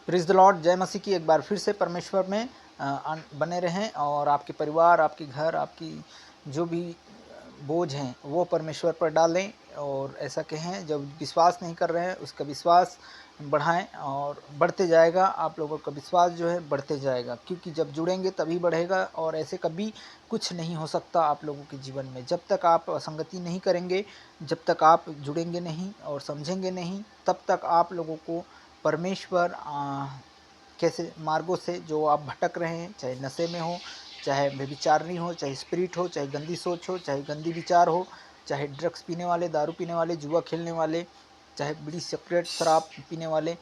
Praise the Lord, जय मसीह की। एक बार फिर से परमेश्वर में बने रहें और आपके परिवार, आपके घर, आपकी जो भी बोझ हैं वो परमेश्वर पर डालें और ऐसा कहें, जब विश्वास नहीं कर रहे हैं उसका विश्वास बढ़ाएं और बढ़ते जाएगा। आप लोगों का विश्वास जो है बढ़ते जाएगा, क्योंकि जब जुड़ेंगे तभी बढ़ेगा और ऐसे कभी कुछ नहीं हो सकता आप लोगों के जीवन में। जब तक आप असंगति नहीं करेंगे, जब तक आप जुड़ेंगे नहीं और समझेंगे नहीं, तब तक आप लोगों को परमेश्वर कैसे मार्गों से जो आप भटक रहे हैं, चाहे नशे में हो, चाहे व्यभिचारिणी हो, चाहे स्पिरिट हो, चाहे गंदी सोच हो, चाहे गंदी विचार हो, चाहे ड्रग्स पीने वाले, दारू पीने वाले, जुआ खेलने वाले, चाहे बीड़ी सिगरेट शराब पीने वाले,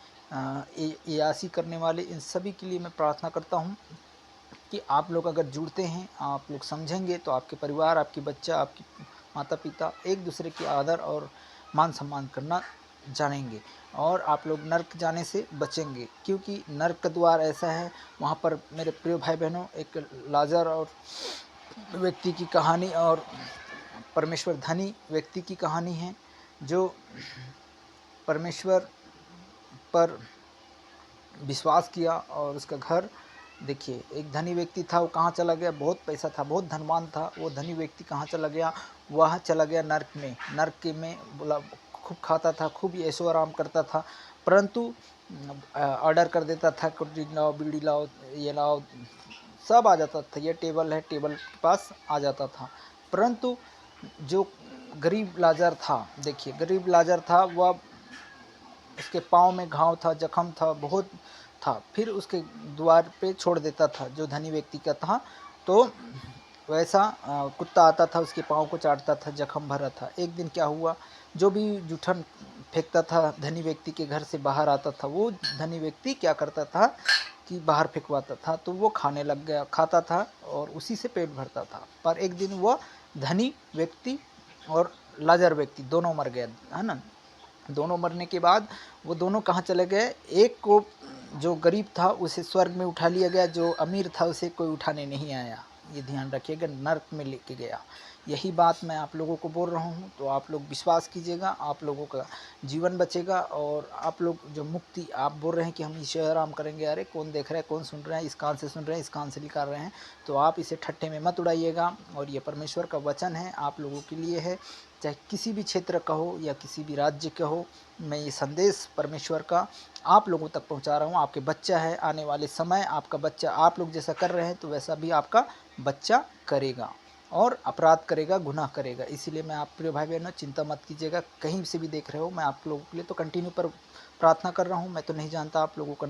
यासी करने वाले, इन सभी के लिए मैं प्रार्थना करता हूँ कि आप लोग अगर जुड़ते हैं, आप लोग समझेंगे, तो आपके परिवार, आपके बच्चा, आपके माता पिता एक दूसरे की आदर और मान सम्मान करना जानेंगे और आप लोग नर्क जाने से बचेंगे, क्योंकि नर्क का द्वार ऐसा है, वहाँ पर मेरे प्रिय भाई बहनों, एक लाजर और व्यक्ति की कहानी और परमेश्वर धनी व्यक्ति की कहानी है, जो परमेश्वर पर विश्वास किया और उसका घर, देखिए, एक धनी व्यक्ति था, वो कहाँ चला गया? बहुत पैसा था, बहुत धनवान था, वो धनी व्यक्ति कहाँ चला गया? वह चला गया नर्क में। नर्क में बोला, खूब खाता था, खूब ऐशो आराम करता था, परंतु ऑर्डर कर देता था, ड्रिंक लाओ, बीड़ी लाओ, ये लाओ, सब आ जाता था, ये टेबल है, टेबल के पास आ जाता था। परंतु जो गरीब लाजर था, देखिए, गरीब लाजर था, वह उसके पाँव में घाव था, जख्म था, बहुत था, फिर उसके द्वार पे छोड़ देता था, जो धनी व्यक्ति का था। तो वैसा कुत्ता आता था, उसके पाँव को चाटता था, जख्म भरा था। एक दिन क्या हुआ, जो भी जूठन फेंकता था धनी व्यक्ति के घर से बाहर आता था, वो धनी व्यक्ति क्या करता था कि बाहर फेंकवाता था, तो वो खाने लग गया, खाता था और उसी से पेट भरता था। पर एक दिन वो धनी व्यक्ति और लाजर व्यक्ति दोनों मर गए, है ना। दोनों मरने के बाद वो दोनों कहाँ चले गए? एक को, जो गरीब था, उसे स्वर्ग में उठा लिया गया, जो अमीर था उसे कोई उठाने नहीं आया। ये ध्यान रखिएगा, नर्क में लेके गया। यही बात मैं आप लोगों को बोल रहा हूँ, तो आप लोग विश्वास कीजिएगा, आप लोगों का जीवन बचेगा और आप लोग जो मुक्ति आप बोल रहे हैं कि हम ईश्वर आराम करेंगे, अरे कौन देख रहा है, कौन सुन रहा है, इस कान से सुन रहे हैं, इस कान से निकाल रहे हैं, तो आप इसे ठट्ठे में मत उड़ाइएगा। और ये परमेश्वर का वचन है, आप लोगों के लिए है, चाहे किसी भी क्षेत्र का हो या किसी भी राज्य का हो। मैं ये संदेश परमेश्वर का आप लोगों तक पहुंचा रहा हूं। आपके बच्चा है, आने वाले समय आपका बच्चा आप लोग जैसा कर रहे हैं, तो वैसा भी आपका बच्चा करेगा और अपराध करेगा, गुनाह करेगा। इसीलिए मैं आप प्रिय भाई बहनों, चिंता मत कीजिएगा, कहीं से भी देख रहे हो, मैं आप लोगों के लिए तो कंटिन्यू पर प्रार्थना कर रहा हूँ। मैं तो नहीं जानता आप लोगों का